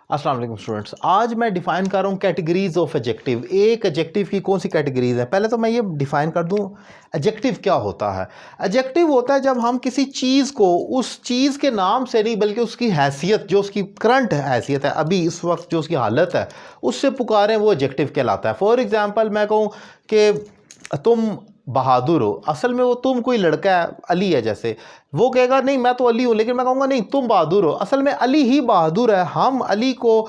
अस्सलाम वालेकुम स्टूडेंट्स। आज मैं डिफ़ाइन कर रहा हूँ कैटेगरीज ऑफ एडजेक्टिव। एक एडजेक्टिव की कौन सी कैटेगरीज है, पहले तो मैं ये डिफ़ाइन कर दूँ एडजेक्टिव क्या होता है। एडजेक्टिव होता है जब हम किसी चीज़ को उस चीज़ के नाम से नहीं बल्कि उसकी हैसियत, जो उसकी करंट हैसियत है, अभी इस वक्त जो उसकी हालत है, उससे पुकारें, वो एडजेक्टिव कहलाता है। फॉर एग्ज़ाम्पल मैं कहूँ कि तुम बहादुर हो, असल में वो तुम कोई लड़का है, अली है, जैसे वो कहेगा नहीं मैं तो अली हूँ, लेकिन मैं कहूँगा नहीं तुम बहादुर हो, असल में अली ही बहादुर है। हम अली को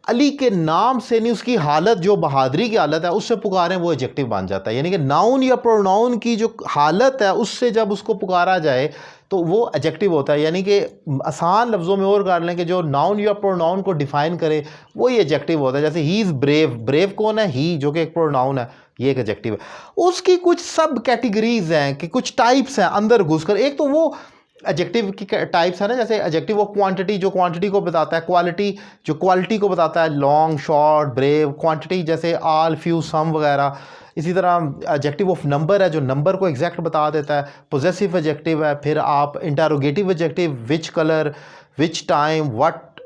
अली के नाम से नहीं, उसकी हालत जो बहादुरी की हालत है उससे पुकारें, वो एडजेक्टिव बन जाता है। यानी कि नाउन या प्रोनाउन की जो हालत है उससे जब उसको पुकारा जाए तो वो एडजेक्टिव होता है। यानी कि आसान लफ्ज़ों में और कर लें कि जो नाउन या प्रोनाउन को डिफ़ाइन करे वो ही एडजेक्टिव होता है। जैसे ही इज़ ब्रेव, ब्रेव कौन है? ही, जो कि एक प्रोनाउन है, ये एक एडजेक्टिव है। उसकी कुछ सब कैटेगरीज हैं कि कुछ टाइप्स हैं अंदर घुसकर। एक तो वो एडजेक्टिव की टाइप्स है ना, जैसे एडजेक्टिव ऑफ क्वांटिटी जो क्वांटिटी को बताता है, क्वालिटी जो क्वालिटी को बताता है, लॉन्ग, शॉर्ट, ब्रेव। क्वांटिटी जैसे आल, फ्यू, सम वगैरह। इसी तरह एडजेक्टिव ऑफ नंबर है जो नंबर को एग्जैक्ट बता देता है। पोजेसिव एडजेक्टिव है। फिर आप interrogative adjective, which colour, which time, what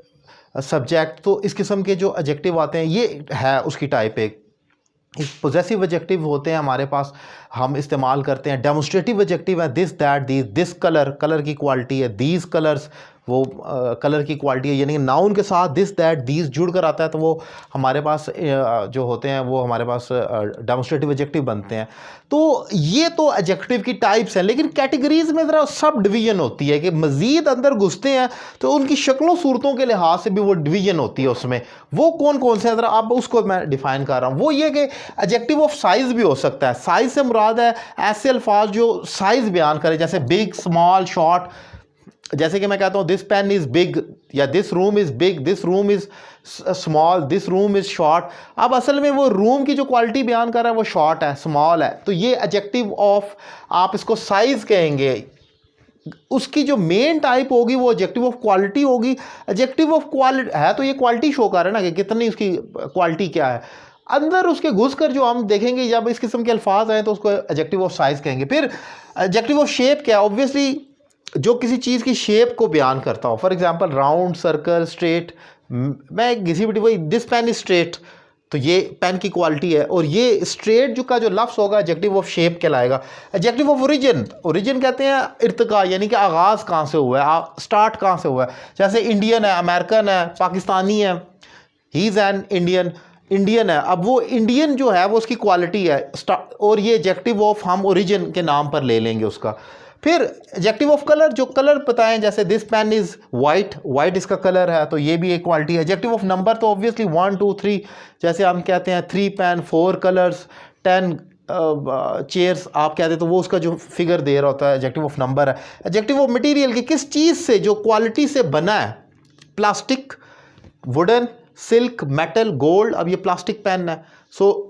subject. तो इस किस्म के जो एडजेक्टिव आते हैं ये है उसकी टाइप एक। पोजेसिव एडजेक्टिव होते हैं हमारे पास, हम इस्तेमाल करते हैं। डेमोस्ट्रेटिव एडजेक्टिव है this, that, these. This colour, colour की क्वालिटी है। दीज कलर्स, वो कलर की क्वालिटी है। यानी कि नाउन के साथ दिस, दैट, दीज जुड़ कर आता है तो वो हमारे पास जो होते हैं वो हमारे पास डेमोस्ट्रेटिव एडजेक्टिव बनते हैं। तो ये तो एडजेक्टिव की टाइप्स हैं, लेकिन कैटेगरीज में ज़रा सब डिवीजन होती है कि मज़ीद अंदर घुसते हैं तो उनकी शक्लों सूरतों के लिहाज से भी वो डिवीजन होती है उसमें। वो कौन कौन से हैं ज़रा अब उसको मैं डिफ़ाइन कर रहा हूँ। वो ये कि एडजेक्टिव ऑफ साइज़ भी हो सकता है। साइज़ से मुराद है ऐसे अल्फाज जो साइज़ बयान करें, जैसे बिग, स्मॉल, शॉर्ट। जैसे कि मैं कहता हूँ दिस पेन इज़ बिग, या this room is big, this room is small, this room is short. अब असल में वो रूम की जो क्वालिटी बयान कर रहा है वो शॉर्ट है, स्मॉल है, तो ये एडजेक्टिव ऑफ, आप इसको साइज़ कहेंगे। उसकी जो मेन टाइप होगी वो एडजेक्टिव ऑफ क्वालिटी होगी। एडजेक्टिव ऑफ क्वालिटी है तो ये क्वालिटी शो कर रहा है ना कि कितनी उसकी क्वालिटी क्या है। अंदर उसके घुस कर जो हम देखेंगे जब इस किस्म के अल्फाज आए तो उसको एडजेक्टिव ऑफ साइज़ कहेंगे। फिर एडजेक्टिव ऑफ शेप क्या है? ऑब्वियसली जो किसी चीज़ की शेप को बयान करता हो। For example round, circle, straight. मैं किसी भी वही दिस पेन इज स्ट्रेट, तो ये पेन की क्वालिटी है। और ये स्ट्रेट जो का जो लफ्ज़ होगा एडजेक्टिव ऑफ शेप कहलाएगा। एडजेक्टिव ऑफ ओरिजिन, ओरिजिन कहते हैं इर्तिका, यानी कि आगाज़ कहाँ से हुआ है, स्टार्ट कहाँ से हुआ है। जैसे इंडियन है, अमेरिकन है, पाकिस्तानी है। He is an Indian, Indian है। अब वो इंडियन जो है वो उसकी क्वालिटी है, और ये एडजेक्टिव ऑफ हम ओरिजिन के नाम पर ले लेंगे उसका। फिर एडजेक्टिव ऑफ कलर, जो कलर बताएं, जैसे this pen is white, white इसका कलर है, तो ये भी एक क्वालिटी है। एडजेक्टिव ऑफ नंबर तो ऑब्वियसली 1, 2, 3, जैसे हम कहते हैं 3 पेन, 4 कलर्स, 10 चेयर्स आप कहते हैं, तो वो उसका जो फिगर दे रहा होता है एडजेक्टिव ऑफ नंबर है। एडजेक्टिव ऑफ मटेरियल की किस चीज़ से, जो क्वालिटी से बना है, plastic, wooden, silk, metal, gold. अब ये प्लास्टिक पेन है, सो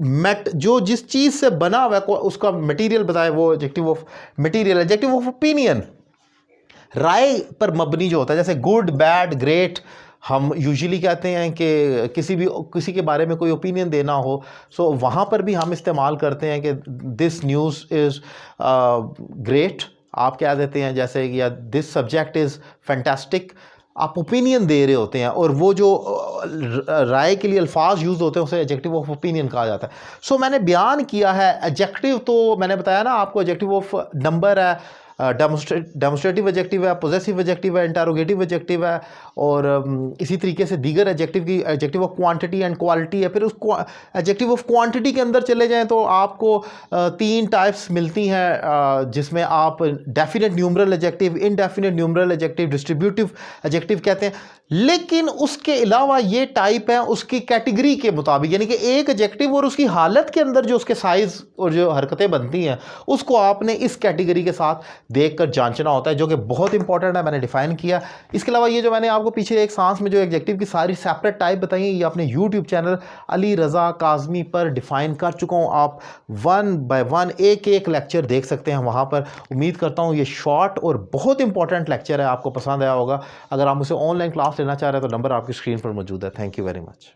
जो जिस चीज़ से बना हुआ है उसका मटेरियल बताए, वो adjective of material. Adjective of opinion, राय पर मबनी जो होता है, जैसे गुड, बैड, ग्रेट। हम यूजुअली कहते हैं कि किसी के बारे में कोई ओपिनियन देना हो, सो वहाँ पर भी हम इस्तेमाल करते हैं कि दिस न्यूज़ इज़ ग्रेट, आप क्या देते हैं, जैसे या दिस सब्जेक्ट इज़ फैंटास्टिक। आप ओपिनियन दे रहे होते हैं, और वो जो राय के लिए अल्फाज यूज़ होते हैं उसे एडजेक्टिव ऑफ ओपिनियन कहा जाता है। सो मैंने बयान किया है एडजेक्टिव, तो मैंने बताया ना आपको, एडजेक्टिव ऑफ नंबर है, डेमोस्ट्रेटिव एडजेक्टिव है, पोजेसिव एडजेक्टिव है, इंटरोगेटिव एडजेक्टिव है, और इसी तरीके से दीगर एडजेक्टिव की adjective of quantity and quality है। फिर उस एडजेक्टिव ऑफ क्वांटिटी के अंदर चले जाएं तो आपको 3 टाइप्स मिलती हैं, जिसमें आप definite numeral adjective, indefinite numeral adjective, distributive adjective कहते हैं। लेकिन उसके अलावा ये टाइप है उसकी कैटेगरी के मुताबिक, यानी कि एक एडजेक्टिव और उसकी हालत के अंदर जो उसके साइज़ और जो हरकतें बनती हैं उसको आपने इस कैटेगरी के साथ देखकर जांचना होता है, जो कि बहुत इंपॉर्टेंट है, मैंने डिफ़ाइन किया। इसके अलावा ये जो मैंने आपको पीछे एक सांस में जो एडजेक्टिव की सारी सेपरेट टाइप बताई है, ये अपने यूट्यूब चैनल अली रज़ा काज़मी पर डिफ़ाइन कर चुका हूँ। आप 1 बाय 1 एक एक लेक्चर देख सकते हैं वहाँ पर। उम्मीद करता हूँ ये शॉर्ट और बहुत इंपॉर्टेंट लेक्चर है, आपको पसंद आया होगा। अगर आप मुझसे ऑनलाइन क्लास लेना चाह रहे हैं तो नंबर आपकी स्क्रीन पर मौजूद है। Thank you very much.